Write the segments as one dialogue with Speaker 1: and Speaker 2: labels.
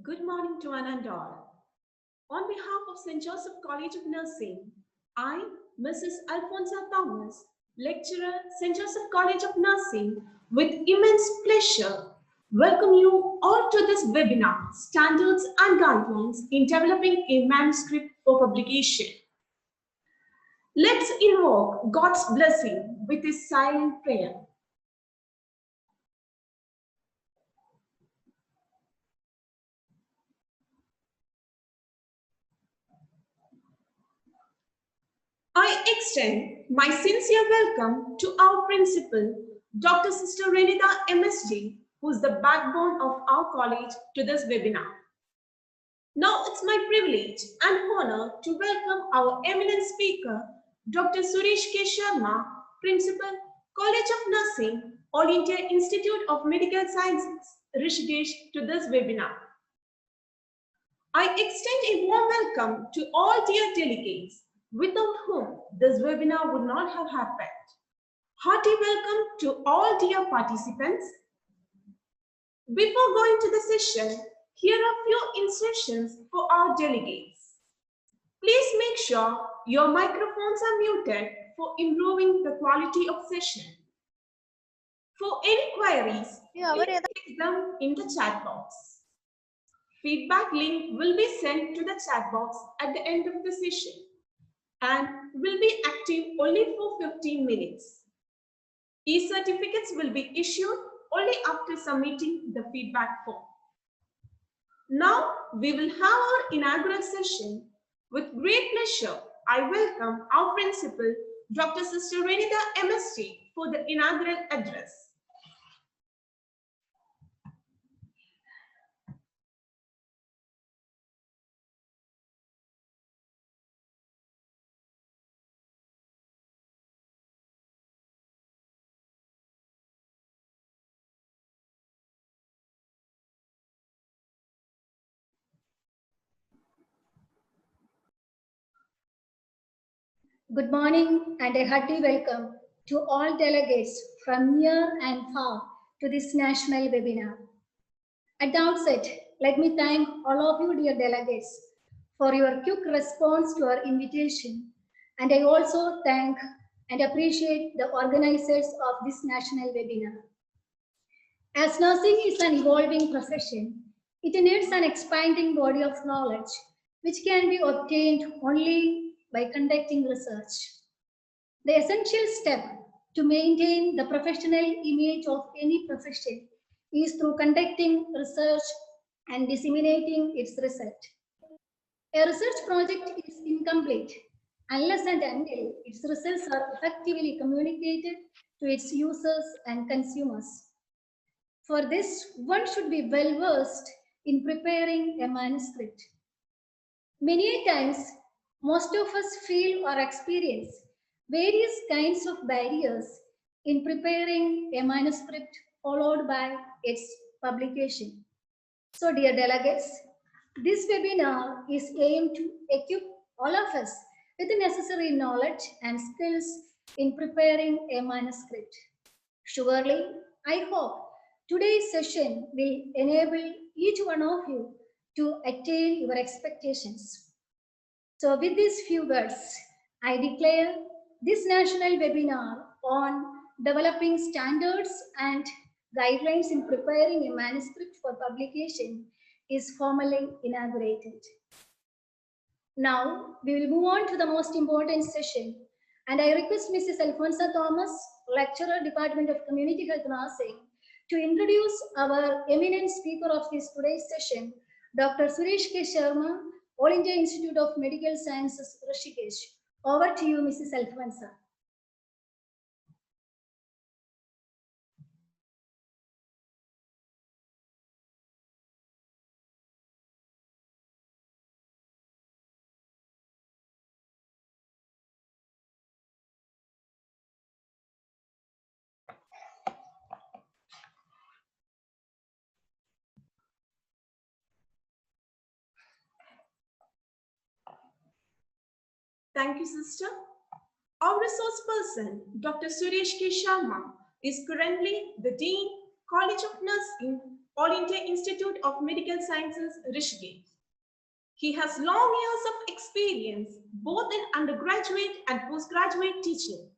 Speaker 1: Good morning to one and all. On behalf of St. Joseph College of Nursing, I, Mrs. Alfonso Thomas, lecturer, St. Joseph College of Nursing, with immense pleasure, welcome you all to this webinar, Standards and Guidelines in Developing a Manuscript for Publication. Let's invoke God's blessing with a silent prayer. I extend my sincere welcome to our principal, Dr. Sister Renita MSG, who is the backbone of our college, to this webinar. Now it's my privilege and honor to welcome our eminent speaker, Dr. Suresh K. Sharma, Principal, College of Nursing, All India Institute of Medical Sciences, Rishikesh, to this webinar. I extend a warm welcome to all dear delegates, without whom this webinar would not have happened. Hearty welcome to all dear participants. Before going to the session, here are a few instructions for our delegates. Please make sure your microphones are muted for improving the quality of session. For any queries, please take them in the chat box. Feedback link will be sent to the chat box at the end of the session and will be active only for 15 minutes. E-certificates will be issued only after submitting the feedback form. Now we will have our inaugural session. With great pleasure, I welcome our principal, Dr. Sister Renita MST, for the inaugural address.
Speaker 2: Good morning and a hearty welcome to all delegates from near and far to this national webinar. At the outset, let me thank all of you dear delegates for your quick response to our invitation, and I also thank and appreciate the organizers of this national webinar. As nursing is an evolving profession, it needs an expanding body of knowledge which can be obtained only by conducting research. The essential step to maintain the professional image of any profession is through conducting research and disseminating its result. A research project is incomplete unless and until its results are effectively communicated to its users and consumers. For this, one should be well versed in preparing a manuscript. Many times, most of us feel or experience various kinds of barriers in preparing a manuscript followed by its publication. So, dear delegates, this webinar is aimed to equip all of us with the necessary knowledge and skills in preparing a manuscript. Surely, I hope today's session will enable each one of you to attain your expectations. So with these few words, I declare this national webinar on developing standards and guidelines in preparing a manuscript for publication is formally inaugurated. Now, we will move on to the most important session, and I request Mrs. Alfonso Thomas, Lecturer, Department of Community Health Nursing, to introduce our eminent speaker of this today's session, Dr. Suresh K. Sharma, All India Institute of Medical Sciences, Rishikesh. Over to you, Mrs. Alfonso.
Speaker 1: Thank you, sister. Our resource person, Dr. Suresh K. Sharma, is currently the Dean, College of Nursing, All India Institute of Medical Sciences, Rishikesh. He has long years of experience both in undergraduate and postgraduate teaching.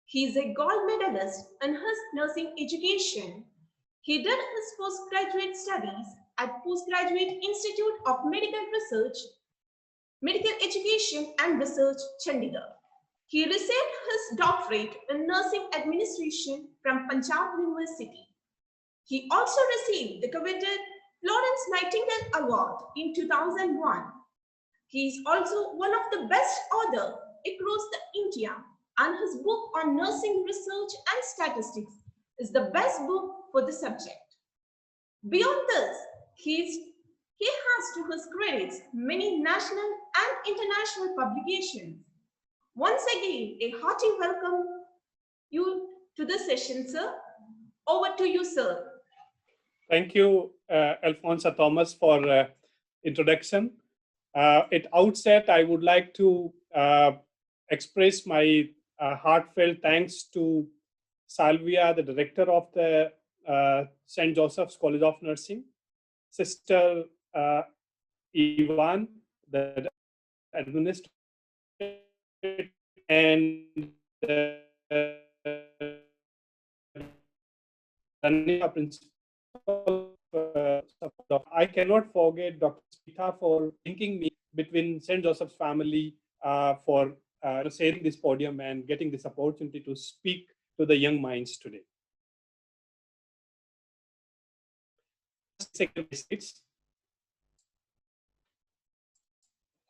Speaker 1: He is a gold medalist in his nursing education. He did his postgraduate studies at Postgraduate Institute of Medical Research, Medical Education and Research, Chandigarh. He received his doctorate in nursing administration from Punjab University. He also received the coveted Florence Nightingale Award in 2001. He is also one of the best authors across the India, and his book on nursing research and statistics is the best book for the subject. Beyond this, he has to his credits many national and international publications. Once again, a hearty welcome you to the session, sir. Over to you, sir.
Speaker 3: Thank you, Alfonso Thomas, for introduction. At outset, I would like to express my heartfelt thanks to Salvia, the director of the St. Joseph's College of Nursing, Sister Ivan, the administrator, and Rania, principal. I cannot forget Dr. Spita for thinking me between St. Joseph's family for sharing this podium and getting this opportunity to speak to the young minds today.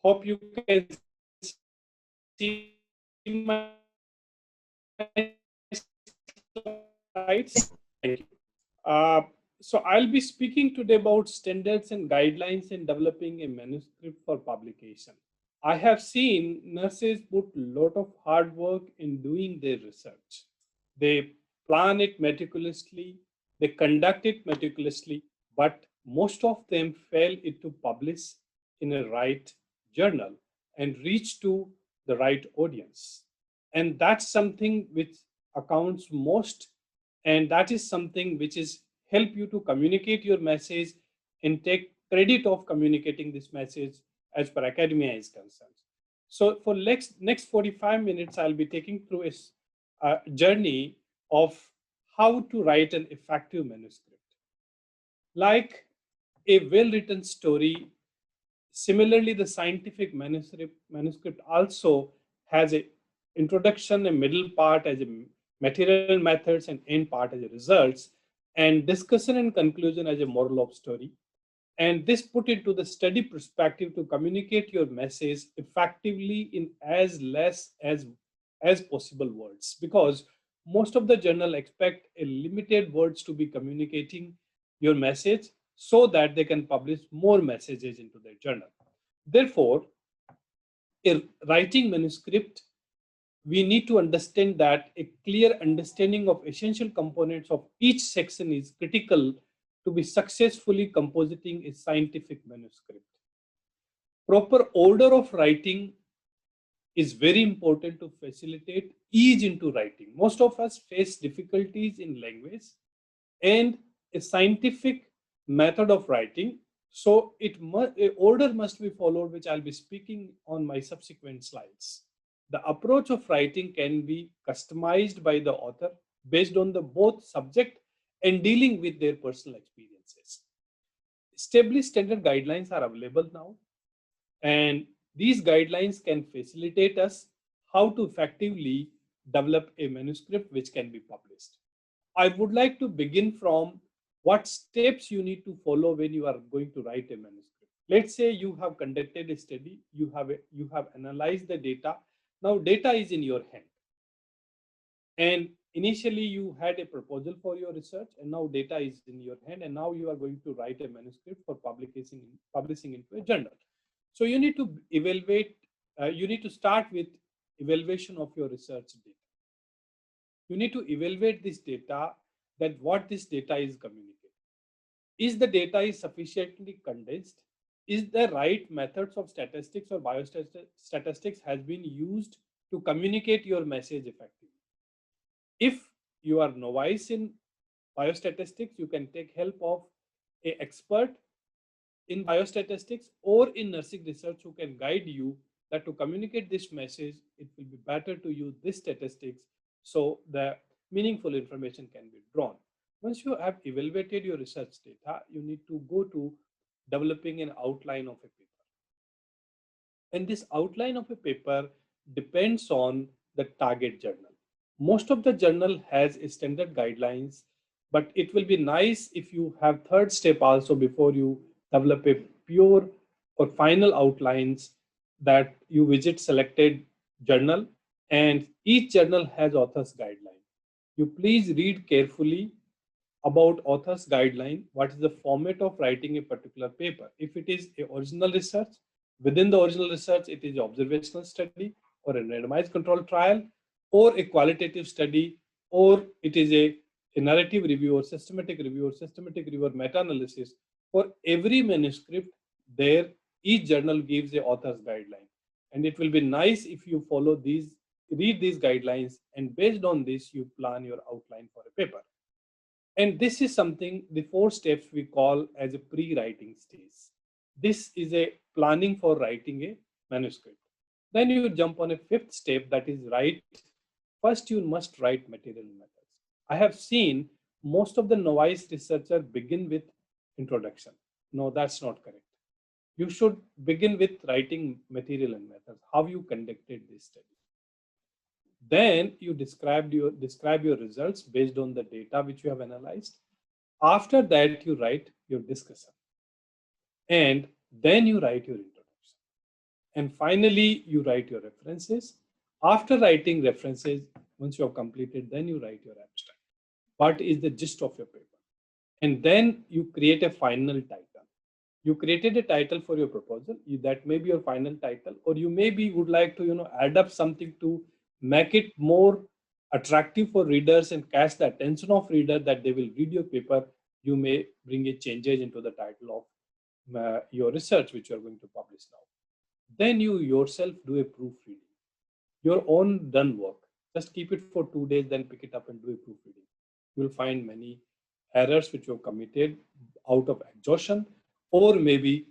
Speaker 3: Hope you can see my slides. Thank you. So I'll be speaking today about standards and guidelines in developing a manuscript for publication. I have seen nurses put a lot of hard work in doing their research. They plan it meticulously, they conduct it meticulously, but most of them fail it to publish in a right journal and reach to the right audience. And that's something which accounts most, and that is something which is help you to communicate your message and take credit of communicating this message as per academia is concerned. So for next 45 minutes, I'll be taking through a journey of how to write an effective manuscript. Like a well-written story, similarly, the scientific manuscript also has a introduction, a middle part as a material methods, and end part as a results, and discussion and conclusion as a moral of story. And this put into the study perspective to communicate your message effectively in as less as possible words, because most of the journal expect a limited words to be communicating your message so that they can publish more messages into their journal. Therefore, a writing manuscript, we need to understand that a clear understanding of essential components of each section is critical to be successfully compositing a scientific manuscript. Proper order of writing is very important to facilitate ease into writing. Most of us face difficulties in language and a scientific method of writing. So order must be followed, which I'll be speaking on my subsequent slides. The approach of writing can be customized by the author based on the both subject and dealing with their personal experiences. Established standard guidelines are available now, and these guidelines can facilitate us how to effectively develop a manuscript which can be published. I would like to begin from what steps you need to follow when you are going to write a manuscript. Let's say you have conducted a study, you have analyzed the data. Now data is in your hand. And initially you had a proposal for your research, and now data is in your hand, and now you are going to write a manuscript for publishing into a journal. So you need to evaluate, you need to start with evaluation of your research data. You need to evaluate this data, that what this data is communicating. Is the data is sufficiently condensed? Is the right methods of statistics or biostatistics has been used to communicate your message effectively? If you are novice in biostatistics, you can take help of a expert in biostatistics or in nursing research who can guide you that to communicate this message, it will be better to use this statistics so the meaningful information can be drawn. Once you have evaluated your research data, you need to go to developing an outline of a paper. And this outline of a paper depends on the target journal. Most of the journal has a standard guidelines, but it will be nice if you have third step also before you develop a pure or final outlines, that you visit selected journal, and each journal has author's guideline. You please read carefully about author's guideline, what is the format of writing a particular paper. If it is a original research, within the original research, it is an observational study or a randomized control trial or a qualitative study, or it is a narrative review or systematic review or meta-analysis. For every manuscript, there each journal gives a author's guideline. And it will be nice if you follow these, read these guidelines, and based on this, you plan your outline for a paper. And this is something, the 4 steps we call as a pre-writing stage. This is a planning for writing a manuscript. Then you jump on a 5th step, that is write. First, you must write material methods. I have seen most of the novice researcher begin with introduction. No, that's not correct. You should begin with writing material and methods, how you conducted this study. Then you describe your results based on the data which you have analyzed. After that, you write your discussion. And then you write your introduction. And finally, you write your references. After writing references, once you have completed, then you write your abstract. What is the gist of your paper? And then you create a final title. You created a title for your proposal. That may be your final title, or you maybe would like to add up something to make it more attractive for readers and catch the attention of reader that they will read your paper. You may bring a changes into the title of your research which you are going to publish now. Then you yourself do a proofreading, your own done work. Just keep it for 2 days, then pick it up and do a proofreading. You will find many errors which you have committed out of exhaustion, or maybe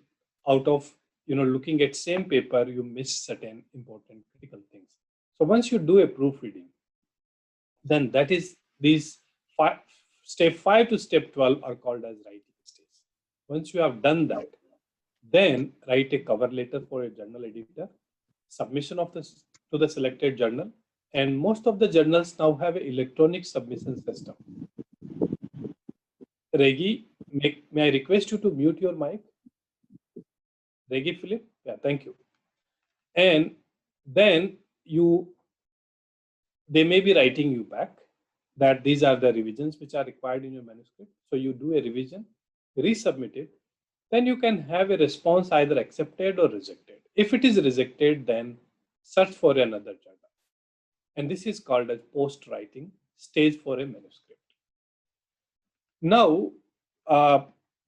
Speaker 3: out of looking at same paper, you miss certain important critical things. So once you do a proofreading, then that is these step 5 to step 12 are called as writing stage. Once you have done that, then write a cover letter for a journal editor, submission of this to the selected journal, and most of the journals now have an electronic submission system. Regi, may I request you to mute your mic? Regi Philip? Yeah, thank you. And then they may be writing you back that these are the revisions which are required in your manuscript. So you do a revision, resubmit it, then you can have a response either accepted or rejected. If it is rejected, then search for another journal. And this is called as post-writing stage for a manuscript. Now,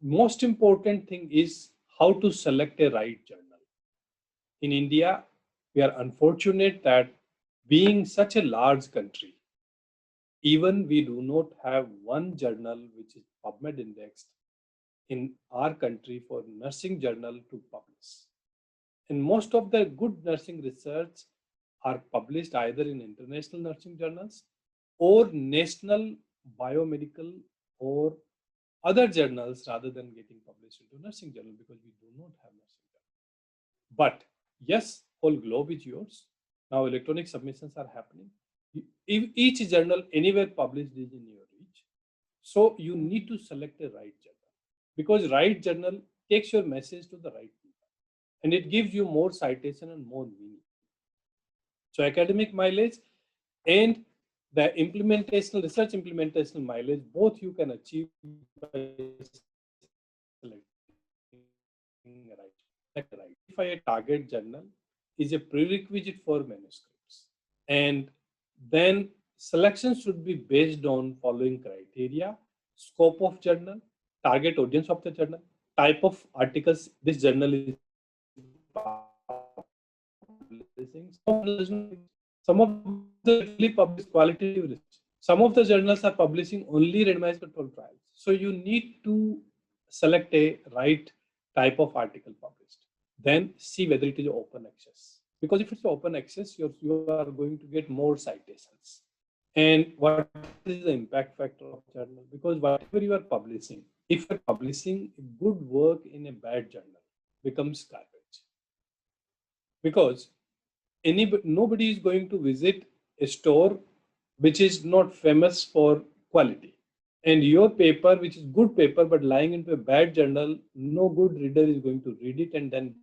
Speaker 3: most important thing is how to select a right journal. In India, we are unfortunate that being such a large country, even we do not have one journal which is PubMed indexed in our country for nursing journal to publish. And most of the good nursing research are published either in international nursing journals or national biomedical or other journals rather than getting published into nursing journal, because we do not have nursing journal. But yes, whole globe is yours. Now electronic submissions are happening. Each journal anywhere published is in your reach. So you need to select a right journal, because right journal takes your message to the right people and it gives you more citation and more meaning. So academic mileage and the implementational research implementational mileage, both you can achieve by selecting a right. If a target journal is a prerequisite for manuscripts, and then selection should be based on following criteria: scope of journal, target audience of the journal, type of articles this journal is publishing. Some of the really publish qualitative research. Some of the journals are publishing only randomized control trials. So you need to select a right type of article published. Then see whether it is open access. Because if it's open access, you are going to get more citations. And what is the impact factor of journal? Because whatever you are publishing, if you're publishing good work in a bad journal, becomes garbage. Because nobody is going to visit a store which is not famous for quality. And your paper, which is good paper, but lying into a bad journal, no good reader is going to read it, and then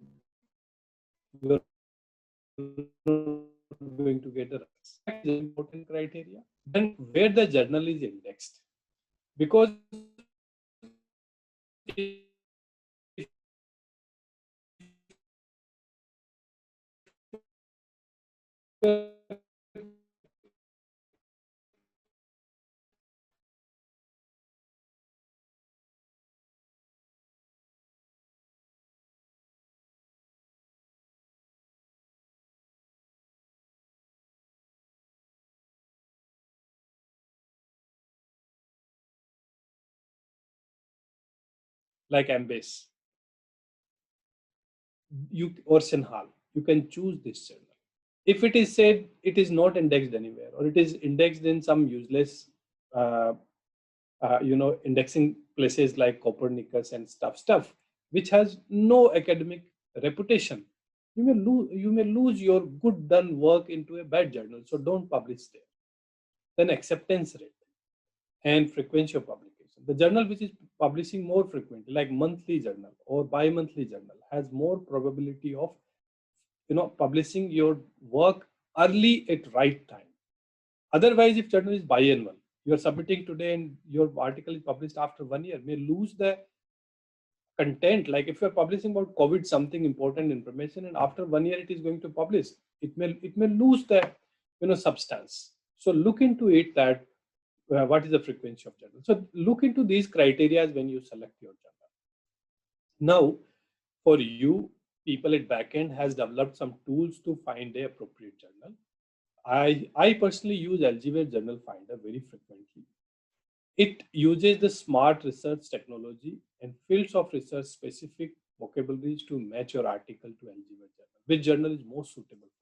Speaker 3: you are not going to get a response. That is an important criteria. Then where the journal is indexed. Because if like Embase, you or Sinhal, you can choose this journal. If it is said it is not indexed anywhere, or it is indexed in some useless, uh, indexing places like Copernicus and stuff, which has no academic reputation, you may lose your good done work into a bad journal. So don't publish there. Then acceptance rate and frequency of publication. The journal which is publishing more frequently, like monthly journal or bi-monthly journal, has more probability of publishing your work early at right time. Otherwise, if journal is biannual, you are submitting today and your article is published after 1 year, may lose the content. Like if you are publishing about COVID, something important information, and after 1 year it is going to publish, it may lose the substance. So look into it that what is the frequency of journal. So look into these criteria when you select your journal. Now, for you, people at backend has developed some tools to find a appropriate journal. I personally use Elsevier Journal Finder very frequently. It uses the smart research technology and fields of research specific vocabularies to match your article to Elsevier journal. Which journal is most suitable for you?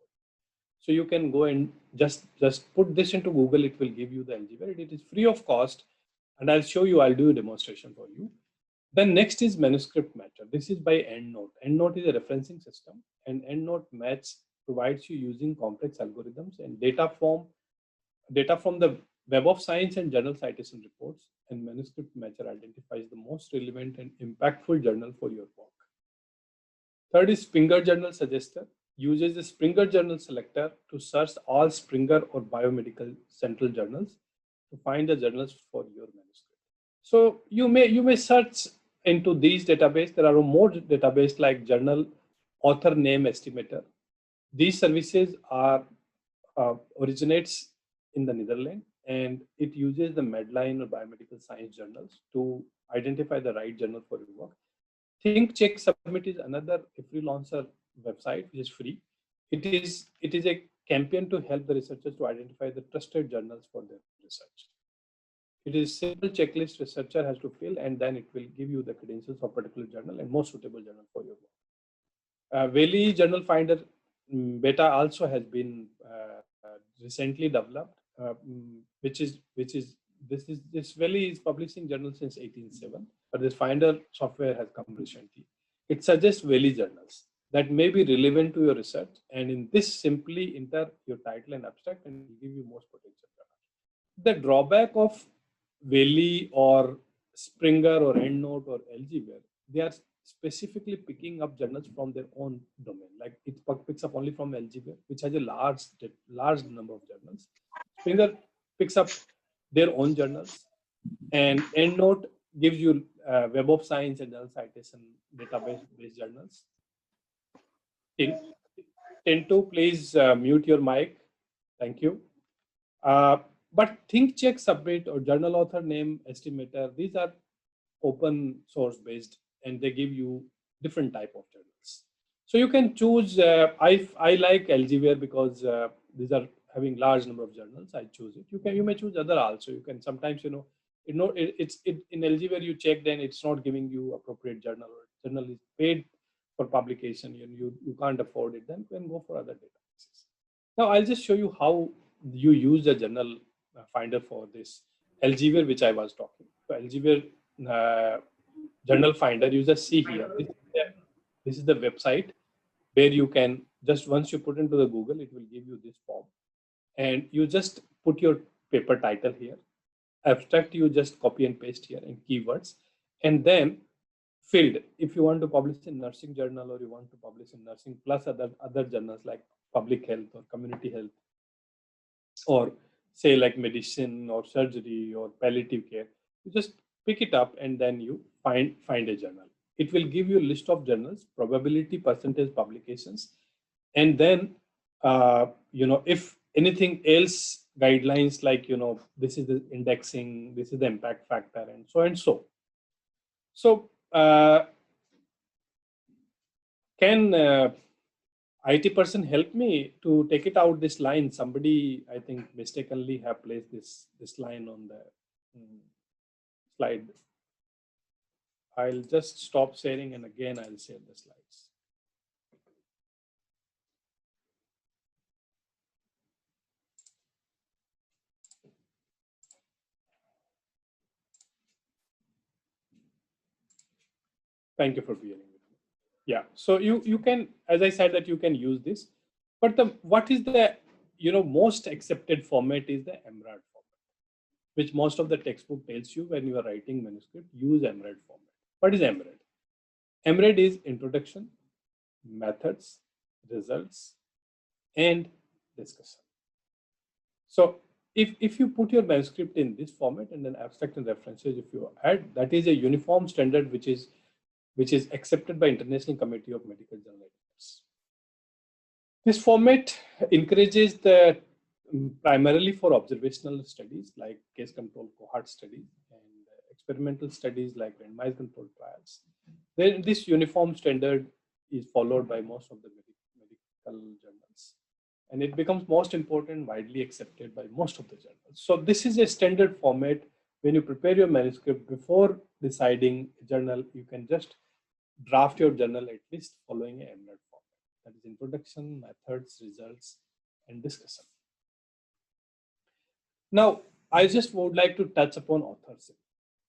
Speaker 3: So you can go and just put this into Google. It will give you the Elsevier. It is free of cost, and I'll show you. I'll do a demonstration for you. Then next is manuscript matcher. This is by EndNote. EndNote is a referencing system, and EndNote match provides you using complex algorithms and data from the Web of Science and journal citation reports, and manuscript matcher identifies the most relevant and impactful journal for your work. Third is Springer Journal Suggester. Uses the Springer Journal Selector to search all Springer or biomedical central journals to find the journals for your manuscript. So you may search into these databases. There are more databases like Journal Author Name Estimator. These services are originates in the Netherlands, and it uses the Medline or biomedical science journals to identify the right journal for your work. Think Check Submit is another freelancer website which is free. It is a campaign to help the researchers to identify the trusted journals for their research. It is simple checklist researcher has to fill, and then it will give you the credentials of particular journal and most suitable journal for your work. Veli Journal Finder beta also has been recently developed, this Veli is publishing journals since 1807, but this Finder software has come recently. It suggests Veli journals that may be relevant to your research, and in this simply enter your title and abstract, and it will give you most potential journals. The drawback of Veli or Springer or EndNote or Elsevier, they are specifically picking up journals from their own domain. Like it picks up only from Elsevier, which has a large number of journals. Springer picks up their own journals, and EndNote gives you Web of Science and Journal Citation database-based journals. Tinto, please mute your mic. Thank you. But Think Check Submit or Journal Author Name Estimator, these are open source based, and they give you different type of journals. So you can choose. I like Elsevier because these are having large number of journals. I choose it. You may choose other also. You can sometimes In Elsevier you checked and it's not giving you appropriate journal, or journal is paid for publication and you can't afford it, then you can go for other databases. Now I'll just show you how you use the journal finder for this Elsevier which I was talking. So Elsevier journal finder, you just see here, this is the website where you can just, once you put into the Google, it will give you this form and you just put your paper title here, abstract you just copy and paste here in keywords, and then field, if you want to publish in nursing journal or you want to publish in nursing plus other journals like public health or community health, or say like medicine or surgery or palliative care, you just pick it up and then you find a journal. It will give you a list of journals, probability, percentage publications, and then if anything else, guidelines like this is the indexing, this is the impact factor, and so and so. So can IT person help me to take it out this line? Somebody, I think, mistakenly have placed this line on the slide. I'll just stop sharing and again I'll share the slides. Thank you for bearing with me. Yeah, so you can, as I said, that you can use this, but what is the most accepted format is the EMRAD format, which most of the textbook tells you when you are writing manuscript, use EMRAD format. What is EMRAD? EMRAD is introduction, methods, results, and discussion. So if you put your manuscript in this format and then abstract and references, if you add, that is a uniform standard which is accepted by International Committee of Medical Journal Editors. This format encourages the primarily for observational studies like case control cohort studies and experimental studies like randomized controlled trials. Then this uniform standard is followed by most of the medical journals, and it becomes most important, widely accepted by most of the journals. So this is a standard format. When you prepare your manuscript before deciding a journal, you can just draft your journal at least following a EMRAD format. That is introduction, methods, results, and discussion. Now, I just would like to touch upon authorship.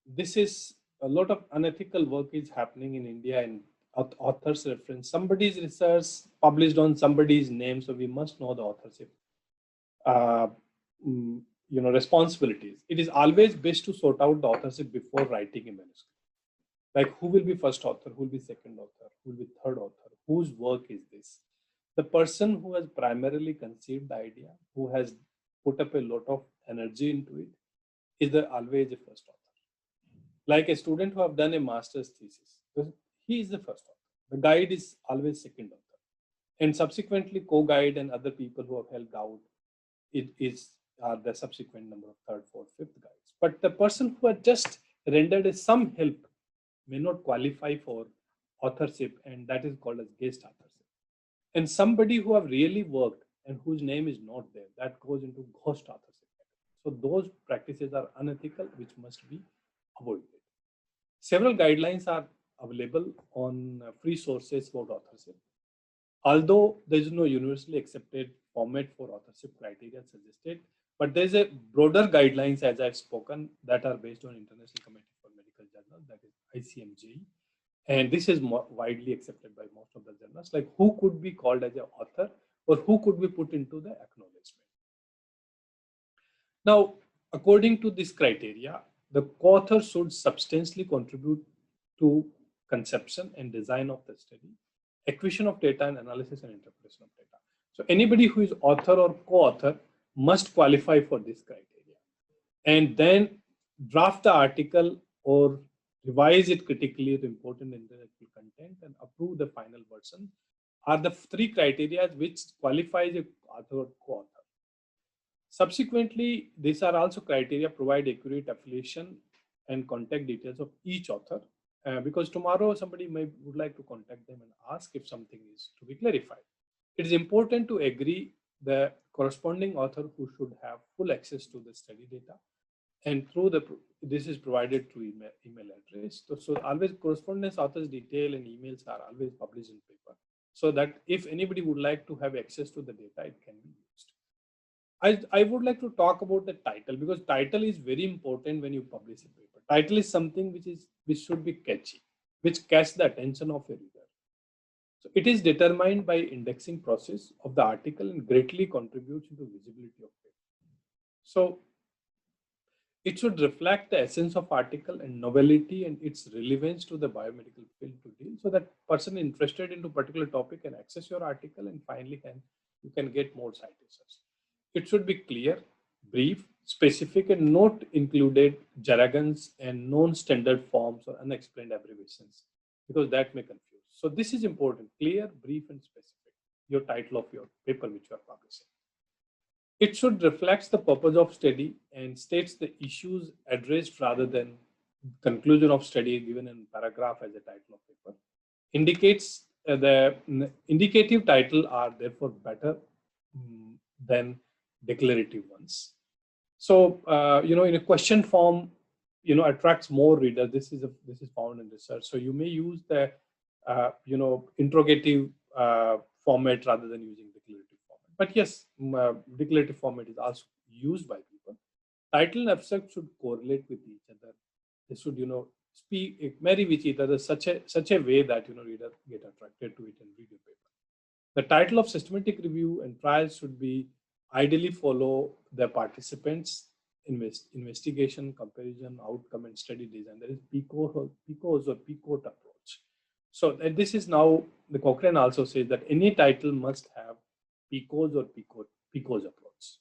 Speaker 3: This is a lot of unethical work is happening in India, and authors reference somebody's research published on somebody's name, so we must know the authorship. Responsibilities. It is always best to sort out the authorship before writing a manuscript. Like who will be first author, who will be second author, who will be third author, whose work is this? The person who has primarily conceived the idea, who has put up a lot of energy into it, is always the first author. Like a student who have done a master's thesis, he is the first author. The guide is always second author. And subsequently co-guide and other people who have helped out, it is the subsequent number of third, fourth, fifth guides. But the person who has just rendered some help may not qualify for authorship, and that is called as guest authorship. And somebody who have really worked and whose name is not there, that goes into ghost authorship. So those practices are unethical, which must be avoided. Several guidelines are available on free sources about authorship. Although there is no universally accepted format for authorship criteria suggested, but there is a broader guidelines, as I've spoken, that are based on International Committee for Medical Journal, that is ICMJ. And this is more widely accepted by most of the journals, like who could be called as an author or who could be put into the acknowledgement. Now, according to this criteria, the co-author should substantially contribute to conception and design of the study, acquisition of data, and analysis and interpretation of data. So anybody who is author or co-author must qualify for this criteria, and then draft the article or revise it critically to important intellectual content and approve the final version are the three criteria which qualifies a author or co-author. Subsequently, these are also criteria provide accurate affiliation and contact details of each author, because tomorrow somebody would like to contact them and ask if something is to be clarified. It is important to agree the corresponding author who should have full access to the study data and this is provided through email address. So always correspondence, author's detail, and emails are always published in paper, so that if anybody would like to have access to the data, it can be used. I would like to talk about the title, because title is very important when you publish a paper. Title is something which should be catchy, which catch the attention of a reader. So it is determined by indexing process of the article and greatly contributes to the visibility of paper. So it should reflect the essence of article and novelty and its relevance to the biomedical field to deal, so that person interested into particular topic can access your article and finally you can get more citations. It should be clear, brief, specific, and not included jargons and non-standard forms or unexplained abbreviations, because that may confuse. So this is important: clear, brief, and specific. Your title of your paper which you are publishing. It should reflect the purpose of study and states the issues addressed rather than conclusion of study given in paragraph as a title of paper. Indicates the indicative title are therefore better than declarative ones. So in a question form, attracts more readers. This is found in research. So you may use the interrogative format rather than using declarative format. But yes, declarative format is also used by people. Title and abstract should correlate with each other. They should marry with each other such a way that reader get attracted to it and read your paper. The title of systematic review and trials should be ideally follow the participants' investigation, comparison, outcome, and study design. That is PICOs or PICOT approach. So this is now the Cochrane also says that any title must have PICOs or PICOs approach.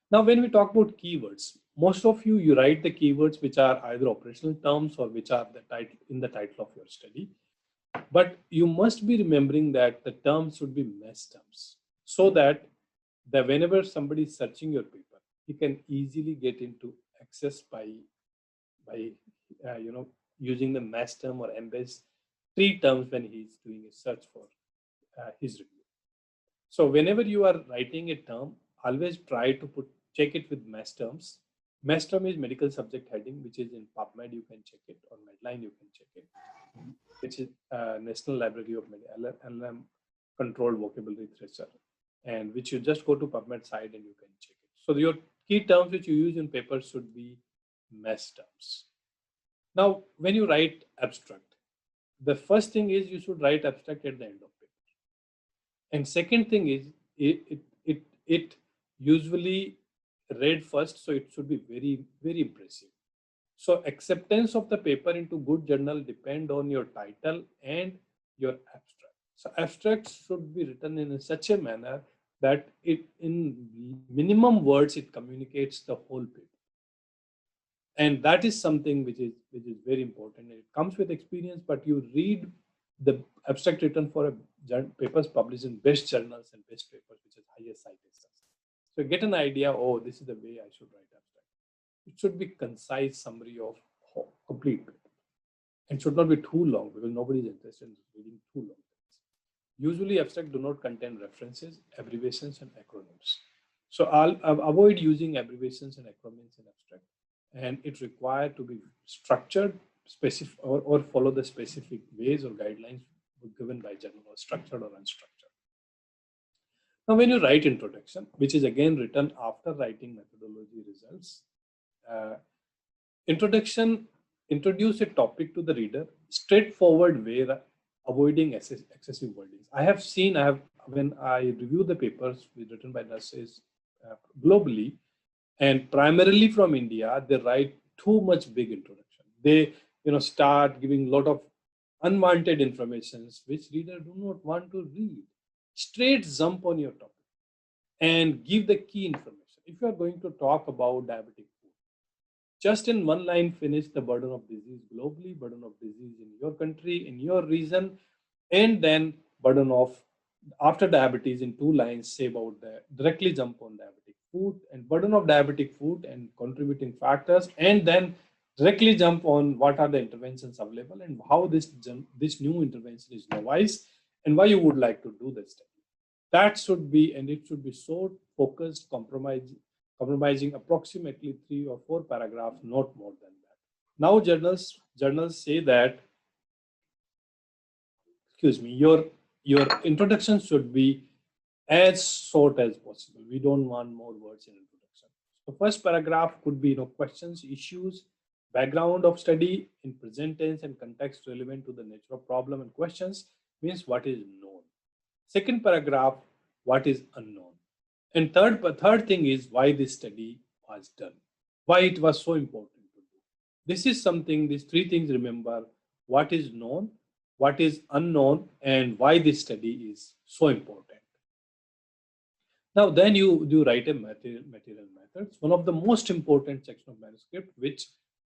Speaker 3: Now, when we talk about keywords, most of you write the keywords which are either operational terms or which are the title in the title of your study. But you must be remembering that the terms should be mesh terms, so that whenever somebody is searching your paper, he can easily get into access by using the mesh term or embed three terms when he's doing a search for his review. So whenever you are writing a term, always try to check it with mesh terms. Mesh term is medical subject heading, which is in PubMed, you can check it, or Medline, you can check it, which is National Library of LLM controlled vocabulary thresher, and which you just go to PubMed site and you can check it. So your key terms which you use in paper should be mesh terms. Now, when you write abstract, the first thing is you should write abstract at the end of paper. And second thing is it usually read first, so it should be very, very impressive. So acceptance of the paper into good journal depend on your title and your abstract. So abstracts should be written in such a manner that it, in minimum words, it communicates the whole paper. And that is something which is very important. It comes with experience, but you read the abstract written for papers published in best journals and best papers, which is highest citations. So get an idea, oh, this is the way I should write abstract. It should be concise summary of complete paper. And should not be too long, because nobody is interested in reading too long. Usually abstract do not contain references, abbreviations, and acronyms. So I'll avoid using abbreviations and acronyms in abstract. And it's required to be structured, specific, or follow the specific ways or guidelines given by journal, or structured or unstructured. Now, when you write introduction, which is again written after writing methodology results, introduce a topic to the reader, straightforward way, avoiding excessive wordings. When I review the papers written by nurses globally, and primarily from India, they write too much big introduction. They start giving a lot of unwanted informations which reader do not want to read. Straight jump on your topic and give the key information. If you are going to talk about diabetic food, just in one line finish the burden of disease globally, burden of disease in your country, in your region, and then burden of after diabetes in two lines, say about directly jump on diabetic food and burden of diabetic food and contributing factors, and then directly jump on what are the interventions available and how this new intervention is novice and why you would like to do this study. That should be, and it should be so focused, comprising approximately 3 or 4 paragraphs, not more than that. Now journals say that, excuse me, your introduction should be as short as possible. We don't want more words in introduction. The first paragraph could be, questions, issues, background of study in present tense and context relevant to the nature of problem, and questions means what is known. Second paragraph, what is unknown. And third thing is why this study was done, why it was so important to do. This is something, these three things, remember: what is known, what is unknown, and why this study is so important. Now, then you do write a material methods, one of the most important section of manuscript, which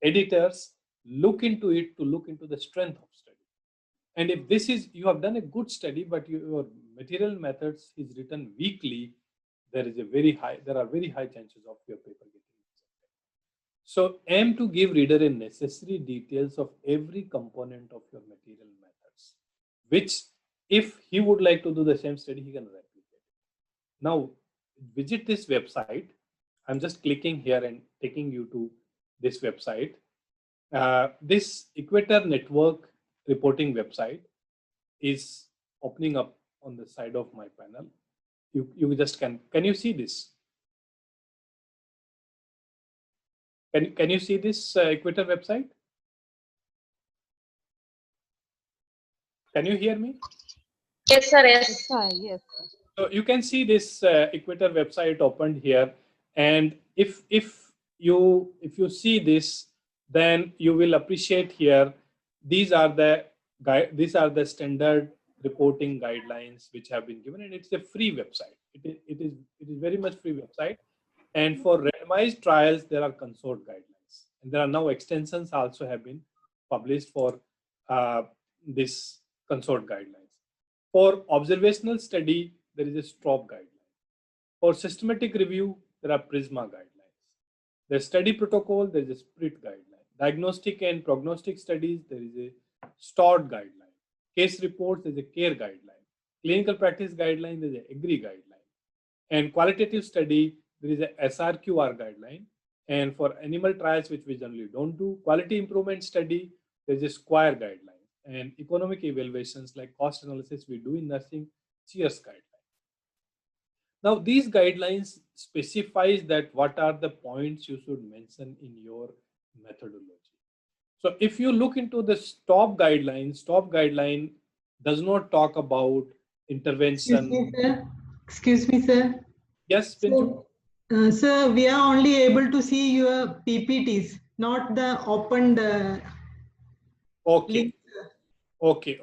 Speaker 3: editors look into it to look into the strength of study. And if this is, you have done a good study, but your material methods is written weakly, there are very high chances of your paper getting rejected. So aim to give reader a necessary details of every component of your material methods, which if he would like to do the same study, he can replicate it. Now visit this website. I'm just clicking here and taking you to this website. This Equator Network reporting website is opening up on the side of my panel. You just can you see this? Can you see this Equator website? Can you hear me?
Speaker 4: Yes, sir. Yes.
Speaker 5: Yes.
Speaker 3: So you can see this Equator website opened here, and if you see this, then you will appreciate here. These are the standard reporting guidelines which have been given, and it's a free website. It is very much free website. And for randomized trials, there are consort guidelines, and there are now extensions also have been published for this consort guidelines. For observational study, there is a STROP guideline. For systematic review, there are PRISMA guidelines. The study protocol, there is a SPRIT guideline. Diagnostic and prognostic studies, there is a STORD guideline. Case reports, there is a CARE guideline. Clinical practice guideline, there is a AGRI guideline. And qualitative study, there is a SRQR guideline. And for animal trials, which we generally don't do, quality improvement study, there is a SQUIRE guideline. And economic evaluations like cost analysis we do in nursing, CHEERS guideline. Now these guidelines specifies that what are the points you should mention in your methodology. So if you look into the STOP guideline does not talk about intervention.
Speaker 5: Excuse me, sir.
Speaker 3: Yes, Pinju?
Speaker 5: Sir, we are only able to see your PPTs, not the opened
Speaker 3: Okay.
Speaker 5: link.
Speaker 3: Okay.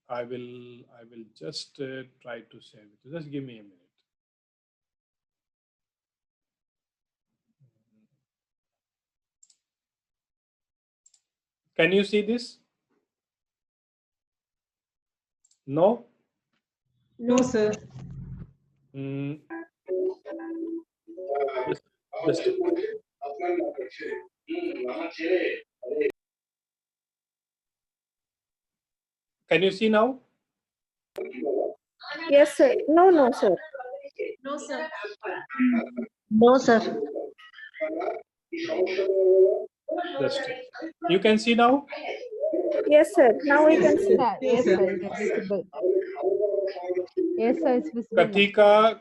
Speaker 3: I will just try to save it. Just give me a minute. Can you see this? No?
Speaker 5: No, sir.
Speaker 3: Just can you see now?
Speaker 4: Yes, sir. No, sir.
Speaker 1: No, sir.
Speaker 4: No, sir.
Speaker 3: Just you can see now?
Speaker 4: Yes, sir. Now we can see.
Speaker 5: Yes, sir.
Speaker 6: It is visible. Yes, sir, it's visible.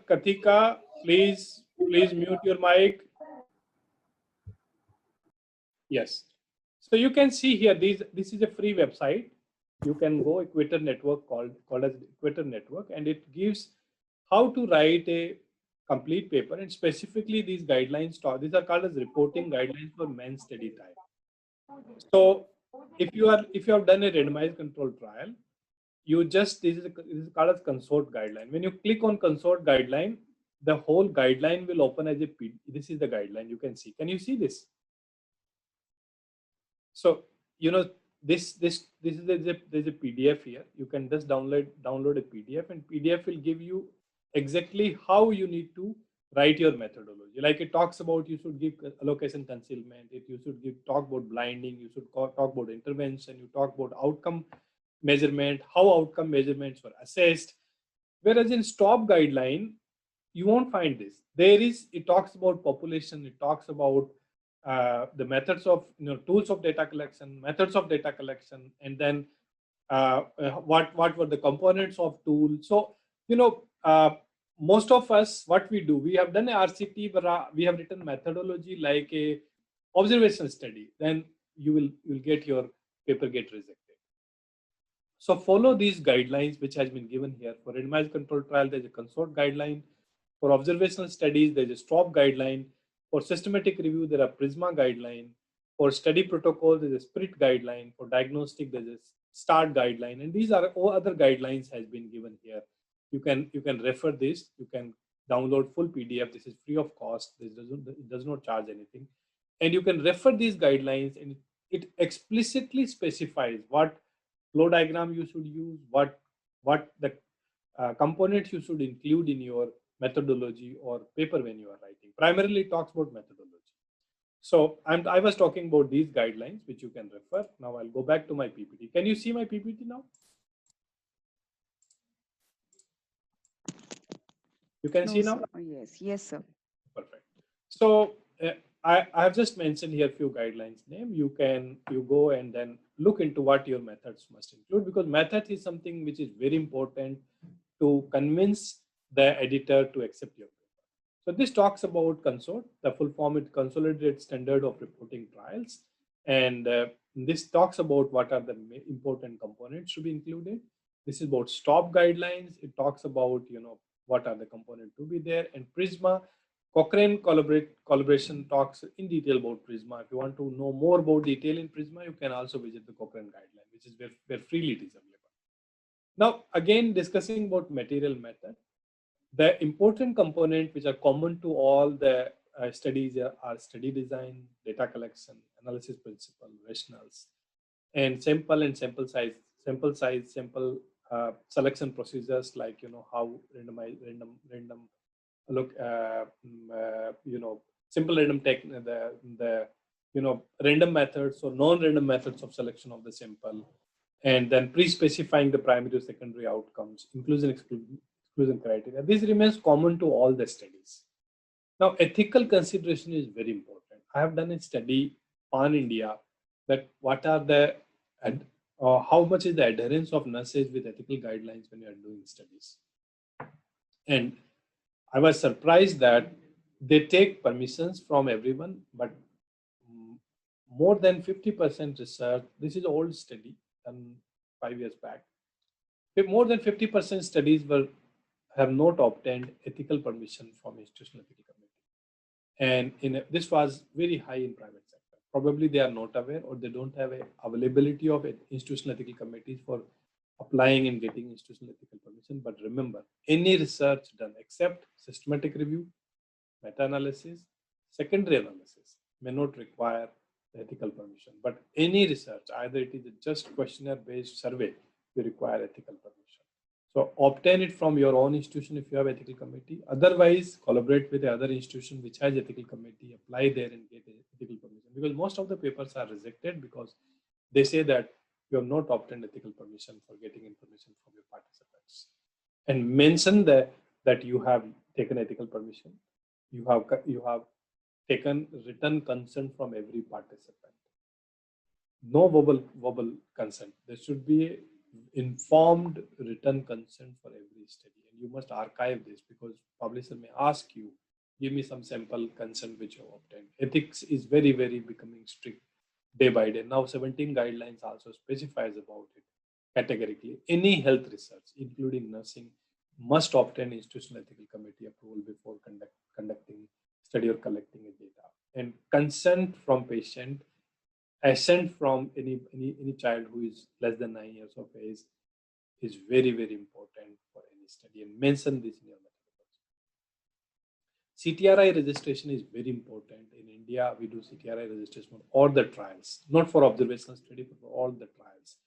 Speaker 3: Katika, please mute your mic. Yes. So you can see here, this is a free website. You can go Equator Network called as Equator Network, and it gives how to write a complete paper, and specifically these guidelines. These are called as reporting guidelines for main study type. So if you have done a randomized control trial, you just this is called as consort guideline. When you click on consort guideline, the whole guideline will open as a PDF. This is the guideline. You can see. Can you see this? So there's a PDF here. You can just download a PDF, and PDF will give you exactly how you need to write your methodology. Like it talks about you should give allocation concealment, you should talk about blinding, you should talk about intervention, you talk about outcome measurement, how outcome measurements were assessed. Whereas in STOP guideline, you won't find this. There is, it talks about population, it talks about the methods of, tools of data collection, methods of data collection, and then what were the components of tool. So, most of us, what we do, we have done a RCT, but we have written methodology like a observational study. Then you'll get your paper get rejected. So follow these guidelines which has been given here. For randomized controlled trial, there's a consort guideline. For observational studies, there's a STOP guideline. For systematic review, there are PRISMA guideline. For study protocol, there's a SPRIT guideline. For diagnostic, there's a START guideline. And these are all other guidelines has been given here. You can refer this. You can download full PDF. This is free of cost. It does not charge anything. And you can refer these guidelines, and it explicitly specifies what flow diagram you should use, what the components you should include in your methodology or paper when you are writing. Primarily, it talks about methodology. So I was talking about these guidelines, which you can refer. Now I'll go back to my PPT. Can you see my PPT now? You can see now?
Speaker 7: Oh, yes, sir.
Speaker 3: Perfect. So I have just mentioned here a few guidelines name. You go and then look into what your methods must include, because method is something which is very important to convince the editor to accept your paper. So this talks about consort. The full form is Consolidated Standard of Reporting Trials. And this talks about what are the important components to be included. This is about STOP guidelines. It talks about, what are the components to be there. And PRISMA, Cochrane collaboration talks in detail about PRISMA. If you want to know more about detail in PRISMA, you can also visit the Cochrane guideline, which is where freely it is available. Now, again, discussing about material method, the important component which are common to all the studies are study design, data collection, analysis principle, rationales, and sample selection procedures, like how random look simple random tech, the random methods or non-random methods of selection of the sample, and then pre-specifying the primary or secondary outcomes, inclusion exclusion criteria. This remains common to all the studies. Now, ethical consideration is very important. I have done a study pan India that what are the how much is the adherence of nurses with ethical guidelines when you are doing studies. And I was surprised that they take permissions from everyone, but more than 50% research, this is old study done 5 years back, more than 50% studies have not obtained ethical permission from institutional ethical committee. And this was very high in private sector. Probably they are not aware, or they don't have a availability of institutional ethical committees for applying and getting institutional ethical permission. But remember, any research done except systematic review, meta-analysis, secondary analysis may not require ethical permission. But any research, either it is a just questionnaire-based survey, you require ethical permission. So obtain it from your own institution if you have ethical committee. Otherwise, collaborate with the other institution which has ethical committee, apply there and get ethical permission. Because most of the papers are rejected because they say that you have not obtained ethical permission for getting information from your participants. And mention that you have taken ethical permission. You have taken written consent from every participant. No verbal consent. There should be informed written consent for every study, and you must archive this because publisher may ask you, give me some sample consent which you have obtained. Ethics is very, very becoming strict day by day. Now 17 guidelines also specifies about it categorically. Any health research, including nursing, must obtain institutional ethical committee approval before conducting study or collecting data. And consent from patient, assent from any child who is less than 9 years of age is very, very important for any study, and mention this in your methodology. CTRI registration is very important. In India, we do CTRI registration for all the trials, not for observational study, but for all the trials.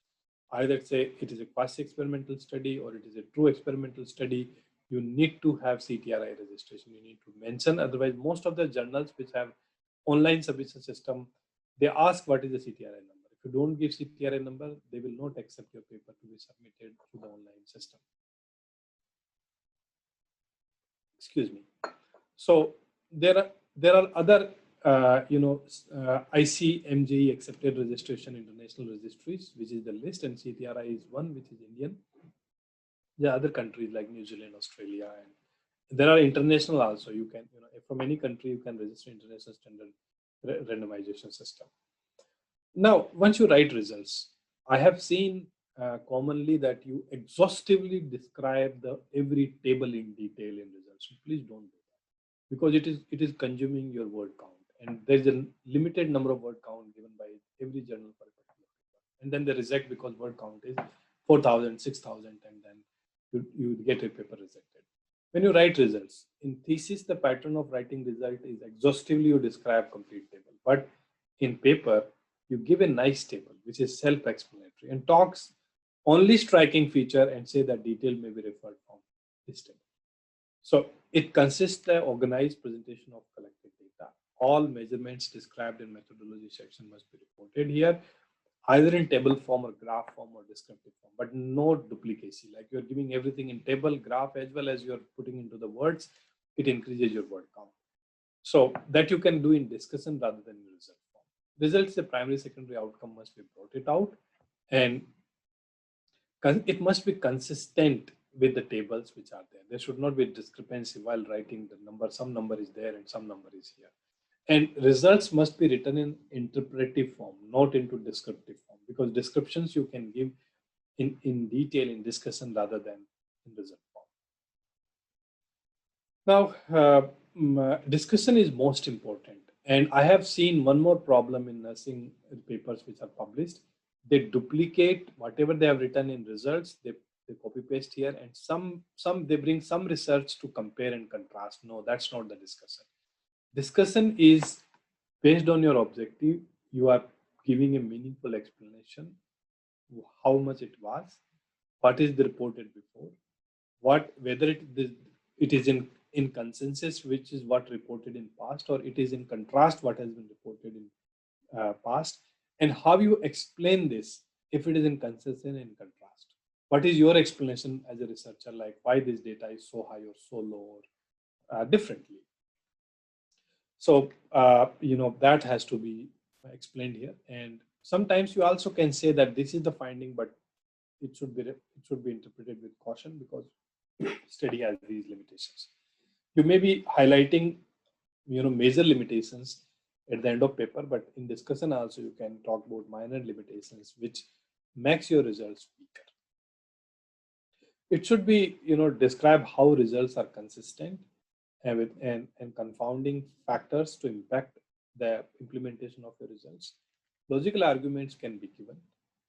Speaker 3: Either say it is a quasi-experimental study or it is a true experimental study, you need to have CTRI registration. You need to mention, otherwise most of the journals which have online submission system, they ask what is the CTRI number. If you don't give CTRI number, they will not accept your paper to be submitted to the online system. Excuse me. So there are other ICMJE accepted registration international registries, which is the list, and CTRI is one, which is Indian. There are other countries like New Zealand, Australia, and there are international also. You can, from any country, you can register international standard randomization system. Now, once you write results, I have seen commonly that you exhaustively describe the every table in detail in results. So please don't do that, because it is consuming your word count, and there's a limited number of word count given by every journal for a particular paper, and then they reject because word count is 4,000, 6,000, and then you get a paper rejected. When you write results in thesis, the pattern of writing result is exhaustively you describe complete table, but in paper you give a nice table which is self-explanatory and talks only striking feature and say that detail may be referred from this table. So it consists of organized presentation of collected data. All measurements described in methodology section must be reported here, either in table form or graph form or descriptive form, but no duplicacy. Like you're giving everything in table, graph, as well as you're putting into the words, it increases your word count. So that you can do in discussion rather than in result form. Results, the primary, secondary outcome must be brought it out, and it must be consistent with the tables which are there. There should not be discrepancy while writing the number. Some number is there and some number is here. And results must be written in interpretive form, not into descriptive form, because descriptions you can give in detail in discussion rather than in result form. Now, discussion is most important. And I have seen one more problem in nursing papers which are published. They duplicate whatever they have written in results, they copy paste here, and some they bring some research to compare and contrast. No, that's not the discussion. Discussion is based on your objective. You are giving a meaningful explanation, how much it was, what is the reported before, whether it is in consensus, which is what reported in past, or it is in contrast what has been reported in past, and how you explain this if it is in consensus and in contrast. What is your explanation as a researcher, like why this data is so high or so low or differently? So, that has to be explained here. And sometimes you also can say that this is the finding, but it should be interpreted with caution because study has these limitations. You may be highlighting, major limitations at the end of paper, but in discussion also you can talk about minor limitations, which makes your results weaker. It should be, describe how results are consistent and confounding factors to impact the implementation of the results. Logical arguments can be given.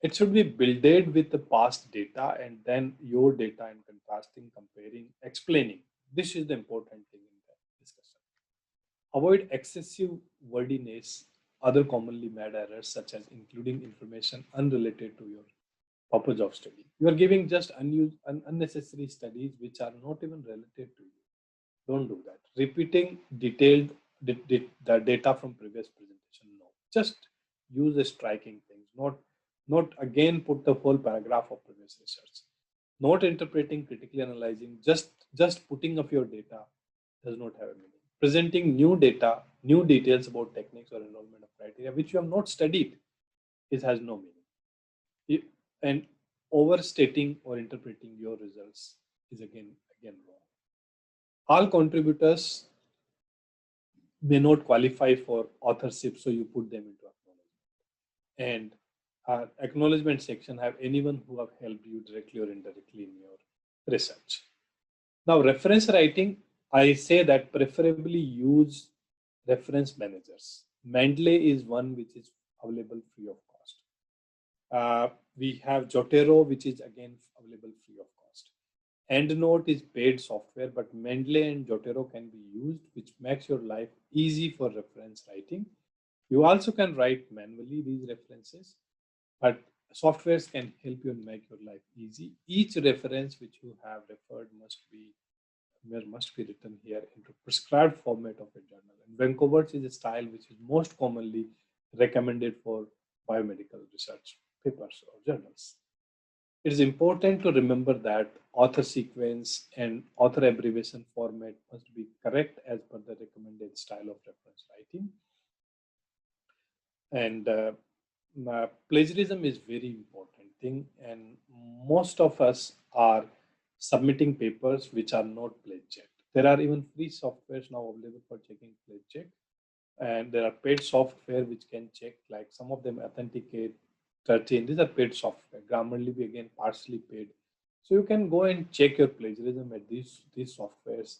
Speaker 3: It should be builded with the past data and then your data and contrasting, comparing, explaining. This is the important thing in the discussion. Avoid excessive wordiness, other commonly made errors such as including information unrelated to your purpose of study. You are giving just unnecessary studies which are not even related to you. Don't do that. Repeating detailed the data from previous presentation. No, just use the striking things. Not again put the whole paragraph of previous research. Not interpreting, critically analyzing. Just putting up your data does not have a meaning. Presenting new data, new details about techniques or enrollment of criteria which you have not studied, it has no meaning. And overstating or interpreting your results is again wrong. All contributors may not qualify for authorship, so you put them into acknowledgement. And acknowledgement section have anyone who have helped you directly or indirectly in your research. Now, reference writing, I say that preferably use reference managers. Mendeley is one which is available free of cost. We have Jotero, which is again available free of cost. EndNote is paid software, but Mendeley and Jotero can be used, which makes your life easy for reference writing. You also can write manually these references, but softwares can help you and make your life easy. Each reference which you have referred must be written here into prescribed format of a journal. And Vancouver's is a style which is most commonly recommended for biomedical research papers or journals. It is important to remember that author sequence and author abbreviation format must be correct as per the recommended style of reference writing. And plagiarism is very important thing, and most of us are submitting papers which are not pledge checked. There are even free softwares now available for checking pledge check, and there are paid software which can check, like some of them Authenticate, 13. These are paid software. Grammarly again partially paid, so you can go and check your plagiarism at these softwares.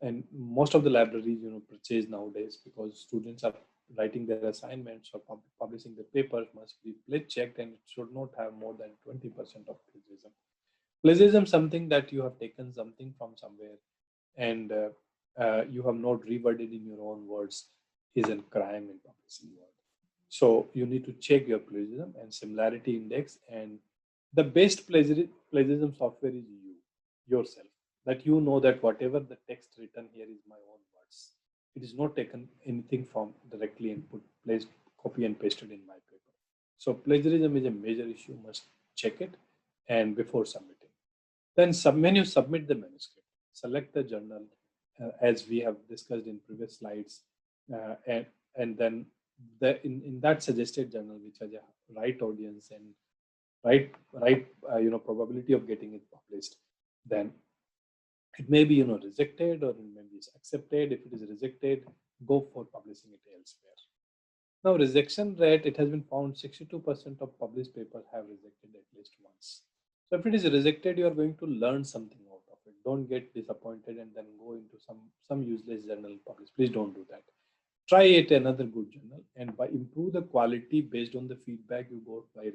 Speaker 3: And most of the libraries purchase nowadays, because students are writing their assignments or publishing the papers, must be pledge checked, and it should not have more than 20% of plagiarism. Plagiarism something that you have taken something from somewhere and you have not reworded in your own words is a crime in publishing world. So you need to check your plagiarism and similarity index, and the best plagiarism software is yourself, that you know that whatever the text written here is my own words. It is not taken anything from directly and placed, copy and pasted in my paper. So plagiarism is a major issue, must check it and before submitting. Then when you submit the manuscript, select the journal as we have discussed in previous slides, and then in that suggested journal which has a right audience and right probability of getting it published, then it may be rejected or it may be accepted. If it is rejected, go for publishing it elsewhere. Now rejection rate, it has been found 62% of published papers have rejected at least once. So if it is rejected, you are going to learn something out of it. Don't get disappointed and then go into some useless journal publish. Please don't do that. Try it another good journal, and by improve the quality based on the feedback you got by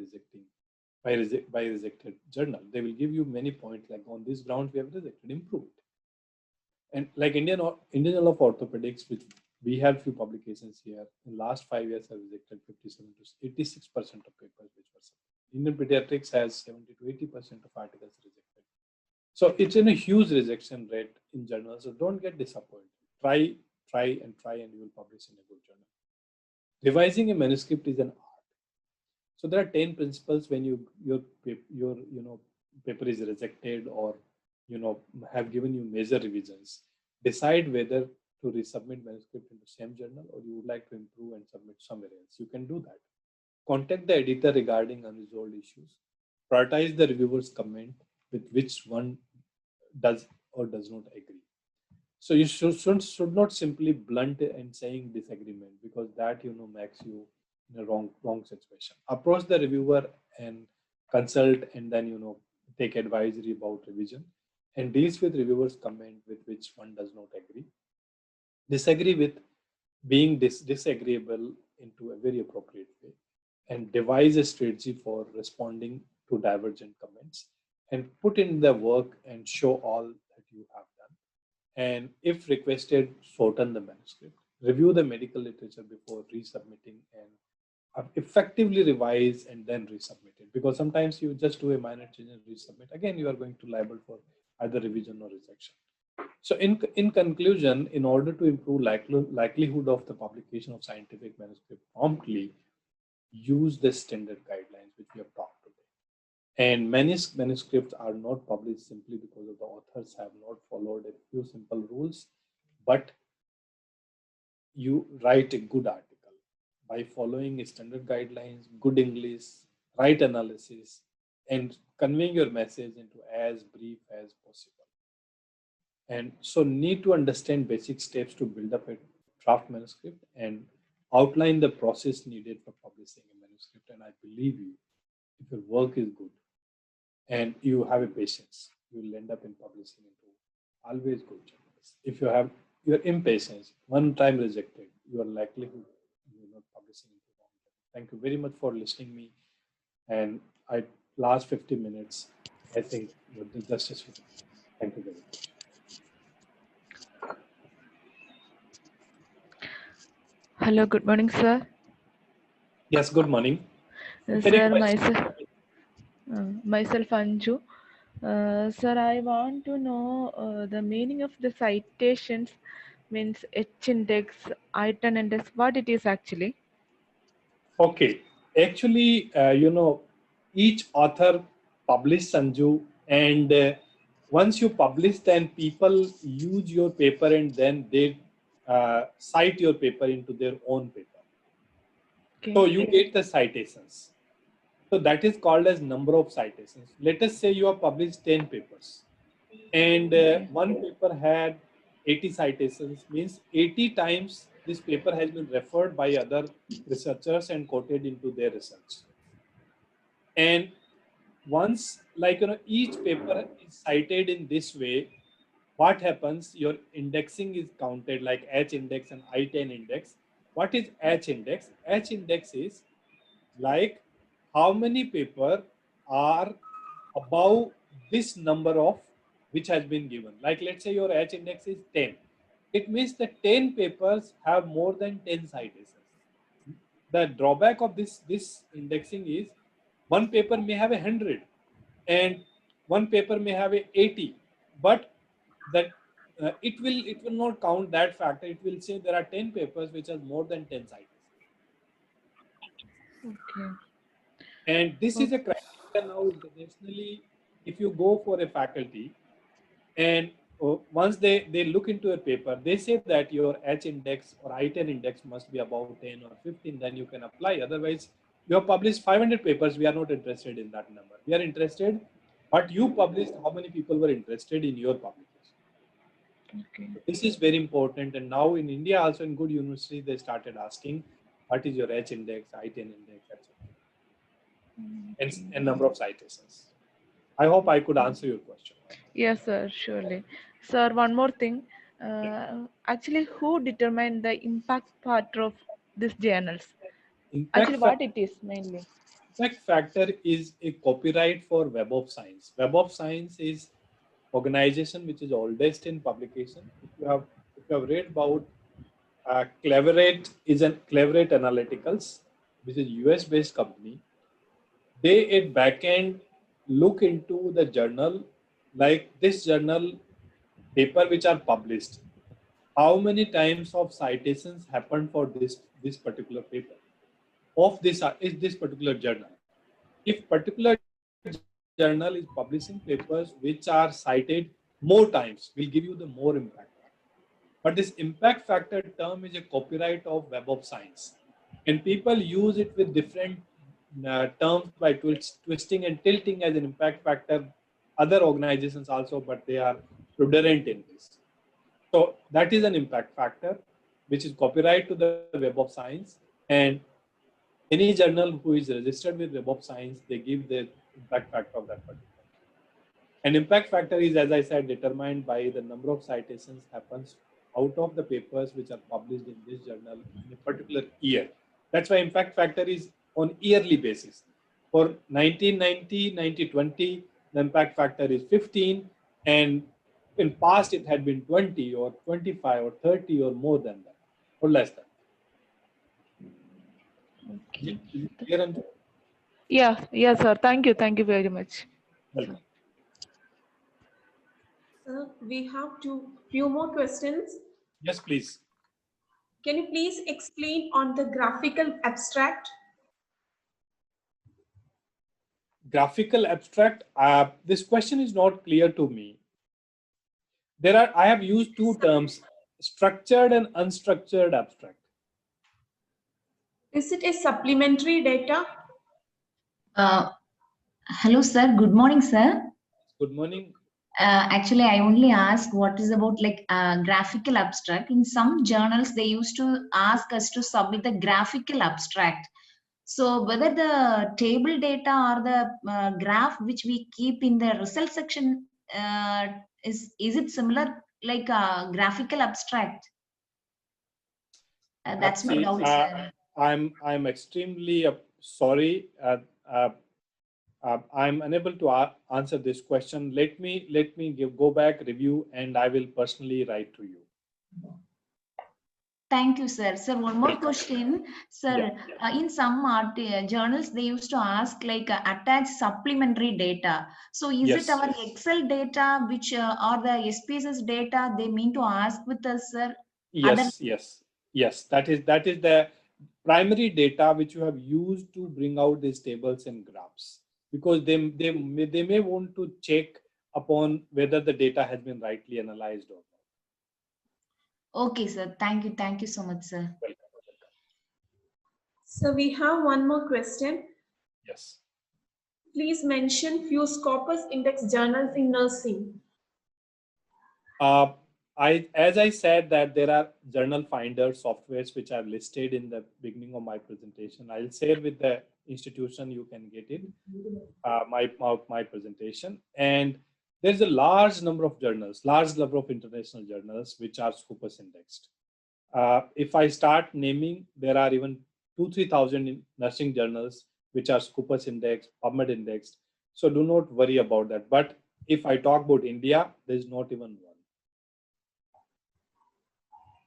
Speaker 3: rejected journal. They will give you many points like, on this ground we have rejected, improve it. And like Indian Journal of Orthopedics, which we have few publications here, in last 5 years have rejected 57 to 86% of papers which were submitted. Indian Pediatrics has 70 to 80% of articles rejected. So it's in a huge rejection rate in journals. So don't get disappointed. Try and you will publish in a good journal. Revising a manuscript is an art. So there are 10 principles when your paper is rejected or have given you major revisions. Decide whether to resubmit manuscript in the same journal or you would like to improve and submit somewhere else. You can do that. Contact the editor regarding unresolved issues. Prioritize the reviewer's comment with which one does or does not agree. So you should not simply blunt and saying disagreement, because that makes you in a wrong situation. Approach the reviewer and consult, and then take advisory about revision, and deals with reviewers' comment with which one does not agree. Disagree with being disagreeable into a very appropriate way, and devise a strategy for responding to divergent comments, and put in the work and show all that you have done. And if requested, shorten the manuscript. Review the medical literature before resubmitting, and effectively revise and then resubmit it. Because sometimes you just do a minor change and resubmit. Again, you are going to liable for either revision or rejection. So in conclusion, in order to improve likelihood of the publication of scientific manuscript promptly, use the standard guidelines which we have talked today. And many manuscripts are not published simply because of the authors have not followed a few simple rules, but you write a good article by following standard guidelines, good English, right analysis, and conveying your message into as brief as possible. And so need to understand basic steps to build up a draft manuscript and outline the process needed for publishing a manuscript. And I believe you, if your work is good and you have a patience, you will end up in publishing into always good journals. If your impatience, one time rejected, you are likely to not publishing into wrong journal. Thank you very much for listening me. And last 50 minutes, I think you did justice with it. Thank you very much.
Speaker 6: Hello, good morning, sir.
Speaker 3: Yes, good morning.
Speaker 6: Sir, myself Anju. Sir, I want to know the meaning of the citations, means H index, item index, what it is actually.
Speaker 3: Okay, actually, each author publish, Sanju, and once you publish, then people use your paper and then they cite your paper into their own paper. So
Speaker 6: Okay.
Speaker 3: you get the citations. So that is called as number of citations. Let us say you have published 10 papers and one paper had 80 citations, means 80 times this paper has been referred by other researchers and quoted into their research. And once, like, each paper is cited in this way, what happens, your indexing is counted like H index and I10 index. What is H index? H index is like how many paper are above this number of which has been given. Like, let's say your H index is 10. It means the 10 papers have more than 10 citations. The drawback of this indexing is one paper may have 100 and one paper may have 80, but that it will not count that factor. It will say there are 10 papers which have more than 10 citations.
Speaker 6: Okay.
Speaker 3: And this is a criteria now internationally. If you go for a faculty and once they look into a paper, they say that your H index or I10 index must be above 10 or 15, then you can apply. Otherwise, you have published 500 papers. We are not interested in that number. We are interested what you published, how many people were interested in your publication.
Speaker 6: Okay.
Speaker 3: This is very important. And now in India, also in good universities, they started asking what is your H index, I10 index, etc. And number of citations. I hope I could answer your question.
Speaker 6: Yes, sir, surely. Sir, one more thing. Actually, who determined the impact part of these journals? Actually, what it is mainly?
Speaker 3: Impact factor is a copyright for Web of Science. Web of Science is organization which is oldest in publication. If you have read about Cleverate Cleverate Analyticals, which is US based company. They at backend look into the journal, like this journal paper which are published. How many times of citations happened for this particular paper of this particular journal? If particular journal is publishing papers which are cited more times, will give you the more impact factor. But this impact factor term is a copyright of Web of Science, and people use it with different terms by twisting and tilting as an impact factor. Other organizations also, but they are prudent in this. So that is an impact factor, which is copyright to the Web of Science. And any journal who is registered with Web of Science, they give the impact factor of that particular. And impact factor is, as I said, determined by the number of citations happens out of the papers which are published in this journal in a particular year. That's why impact factor is on yearly basis. For 1990, 1920, the impact factor is 15, and in past it had been 20 or 25 or 30 or more than that, or less than.
Speaker 6: Okay.
Speaker 3: Is it clear, Anju?
Speaker 6: Yeah, yes, sir. Thank you very much.
Speaker 3: Welcome.
Speaker 1: Sir, we have few more questions.
Speaker 3: Yes, please.
Speaker 1: Can you please explain on the graphical abstract?
Speaker 3: Graphical abstract. This question is not clear to me. I have used two terms, structured and unstructured abstract.
Speaker 1: Is it a supplementary data?
Speaker 7: Hello, sir. Good morning, sir.
Speaker 3: Good morning.
Speaker 7: Actually, I only asked what is about like graphical abstract. In some journals, they used to ask us to submit the graphical abstract. So whether the table data or the graph which we keep in the result section, is it similar like graphical abstract? That's my doubt, sir.
Speaker 3: I'm extremely sorry. I'm unable to answer this question. Let me go back, review, and I will personally write to you.
Speaker 7: Thank you, sir. Sir, one more question. Sir, in some journals, they used to ask like attach supplementary data. So is it our Excel data which or the SPSS data they mean to ask with us, sir?
Speaker 3: Yes. That is the primary data which you have used to bring out these tables and graphs. because they may want to check upon whether the data has been rightly analyzed or not.
Speaker 7: Okay, sir. Thank you. Thank you so much, sir.
Speaker 3: Welcome.
Speaker 1: So we have one more question.
Speaker 3: Yes.
Speaker 1: Please mention few Scopus Index journals in nursing.
Speaker 3: As I said that there are journal finder softwares which are listed in the beginning of my presentation. I'll share with the institution, you can get it, my presentation. And there's a large number of journals, large number of international journals which are Scopus indexed. If I start naming, there are even 2,000-3,000 nursing journals which are Scopus indexed, PubMed indexed. So do not worry about that. But if I talk about India, there's not even one.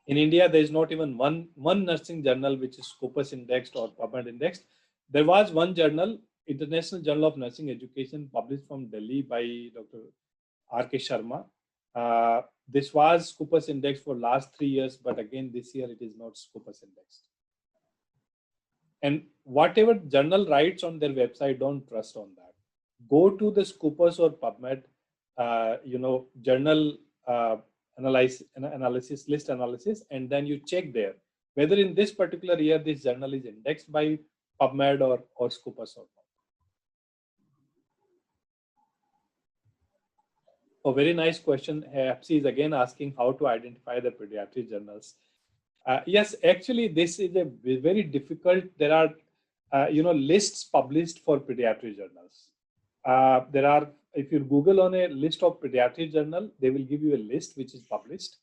Speaker 3: In India, there is not even one nursing journal which is Scopus indexed or PubMed indexed. There was one journal, International Journal of Nursing Education, published from Delhi by Dr. R.K. Sharma. This was Scopus indexed for last 3 years, but again, this year it is not Scopus indexed. And whatever journal writes on their website, don't trust on that. Go to the Scopus or PubMed, journal analysis, list analysis, and then you check there whether in this particular year this journal is indexed by PubMed or Scopus or not. A very nice question. Hapsi is again asking how to identify the pediatric journals. Yes, actually, this is a very difficult. There are, lists published for pediatric journals. There are, if you Google on a list of pediatric journal, they will give you a list which is published.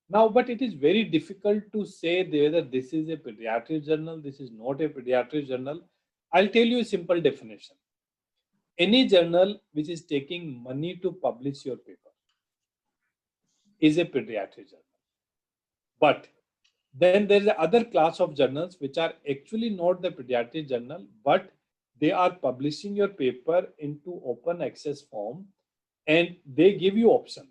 Speaker 3: Now, but it is very difficult to say whether this is a pediatric journal, this is not a pediatric journal. I'll tell you a simple definition. Any journal which is taking money to publish your paper is a pediatric journal. But then there's another class of journals which are actually not the pediatric journal, but they are publishing your paper into open access form, and they give you option.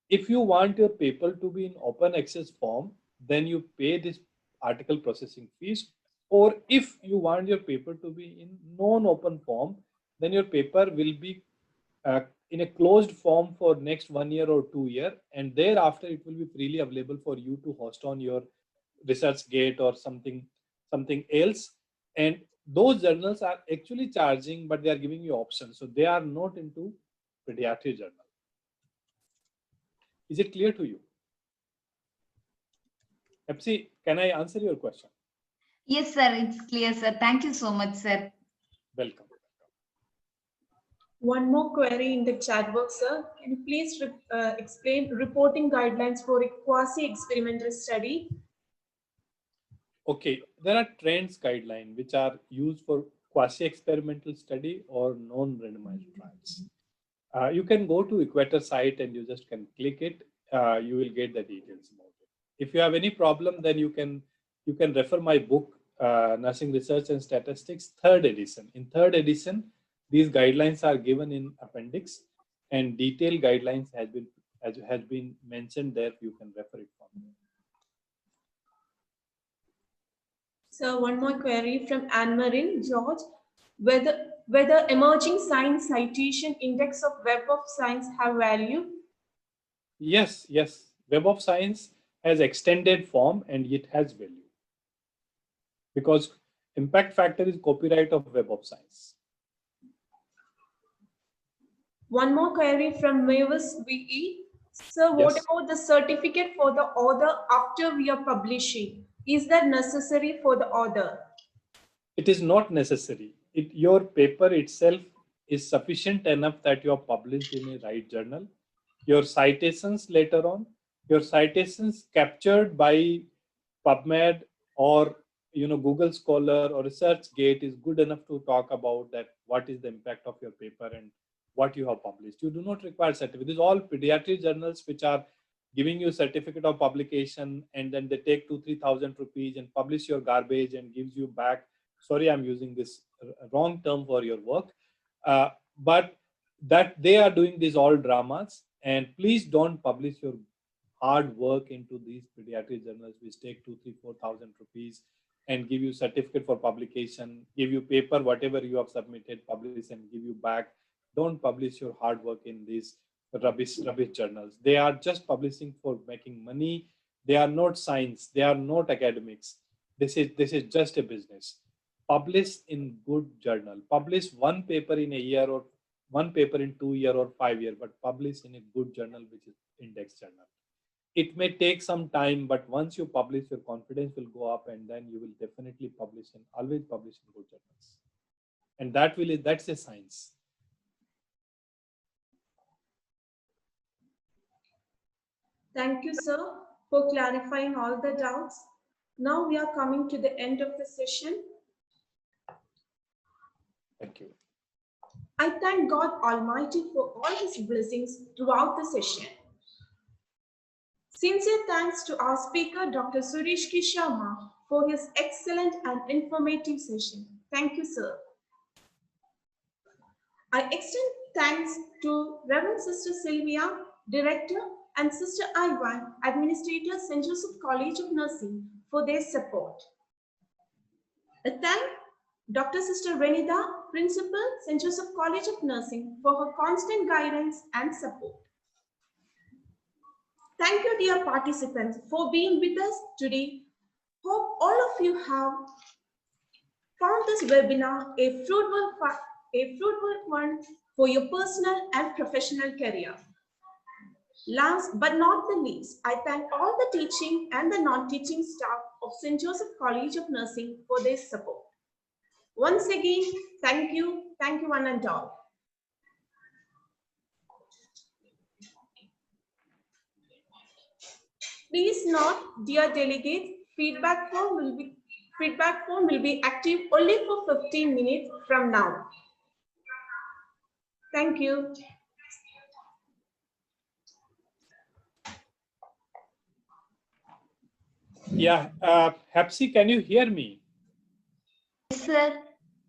Speaker 3: If you want your paper to be in open access form, then you pay this article processing fees. Or if you want your paper to be in non-open form, then your paper will be in a closed form for next 1 year or 2 years, and thereafter it will be freely available for you to host on your ResearchGate or something else. And those journals are actually charging, but they are giving you options. So they are not into pediatric journal. Is it clear to you? Epsi, can I answer your question?
Speaker 7: Yes, sir. It's clear, sir. Thank you so much, sir.
Speaker 3: Welcome.
Speaker 1: One more query in the chat box, sir. Can you please explain reporting guidelines for a quasi-experimental study?
Speaker 3: Okay, there are trends guidelines which are used for quasi-experimental study or non-randomized trials. You can go to Equator site and you just can click it. You will get the details about it. If you have any problem, then you can refer my book, Nursing Research and Statistics, 3rd edition. In 3rd edition, these guidelines are given in appendix, and detailed guidelines has been mentioned there. You can refer it from there.
Speaker 1: So one more query from Anne-Marie George. Whether emerging science citation index of Web of Science have value?
Speaker 3: Yes. Web of Science has extended form and it has value, because impact factor is copyright of Web of Science.
Speaker 1: One more query from Mavis VE. So what
Speaker 3: Yes.
Speaker 1: about the certificate for the author after we are publishing? Is that necessary for the author?
Speaker 3: It is not necessary. Your paper itself is sufficient enough that you are published in a right journal. Your citations later on, your citations captured by PubMed or Google Scholar or ResearchGate is good enough to talk about that what is the impact of your paper and what you have published. You do not require certificate. These are all pediatric journals which are giving you certificate of publication, and then they take 2,000-3,000 rupees and publish your garbage and gives you back. Sorry, I'm using this wrong term for your work, but that they are doing these all dramas. And please don't publish your hard work into these pediatric journals which take 2,000, 3,000, 4,000 rupees. and give you certificate for publication, give you paper, whatever you have submitted, publish and give you back. Don't publish your hard work in these rubbish journals. They are just publishing for making money. They are not science. They are not academics. This is just a business. Publish in good journal. Publish one paper in a year or one paper in 2 years or 5 years, but publish in a good journal, which is index journal. It may take some time, but once you publish, your confidence will go up, and then you will definitely publish and always publish in good journals. And that's a science.
Speaker 1: Thank you, sir, for clarifying all the doubts. Now we are coming to the end of the session.
Speaker 3: Thank you.
Speaker 1: I thank God Almighty for all His blessings throughout the session. Sincere thanks to our speaker, Dr. Suresh K. Sharma, for his excellent and informative session. Thank you, sir. I extend thanks to Reverend Sister Sylvia, Director, and Sister Ivan, Administrator, St. Joseph College of Nursing, for their support. I thank Dr. Sister Renita, Principal, St. Joseph College of Nursing, for her constant guidance and support. Thank you, dear participants, for being with us today. Hope all of you have found this webinar a fruitful one for your personal and professional career. Last but not the least, I thank all the teaching and the non-teaching staff of St. Joseph College of Nursing for their support. Once again, thank you one and all. Please note, dear delegates, feedback form will be active only for 15 minutes from now. Thank you.
Speaker 3: Yeah, Hapsi, can you hear me?
Speaker 7: Yes, sir.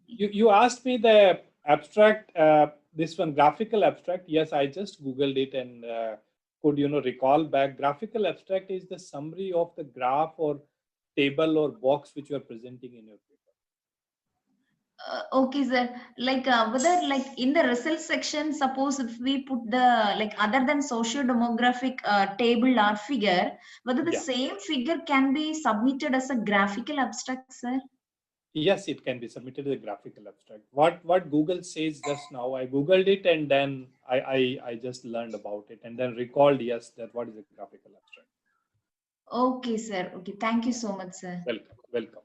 Speaker 3: You asked me the abstract, this one, graphical abstract. Yes, I just Googled it and could recall back. Graphical abstract is the summary of the graph or table or box which you are presenting in your paper.
Speaker 7: Okay, sir. Like whether like in the result section, suppose if we put the like other than socio-demographic table or figure, whether the same figure can be submitted as a graphical abstract, sir?
Speaker 3: Yes, it can be submitted as a graphical abstract. What Google says just now, I Googled it and then I just learned about it and then recalled, yes, that what is a graphical abstract.
Speaker 7: Okay, sir. Okay, thank you so much, sir.
Speaker 3: Welcome.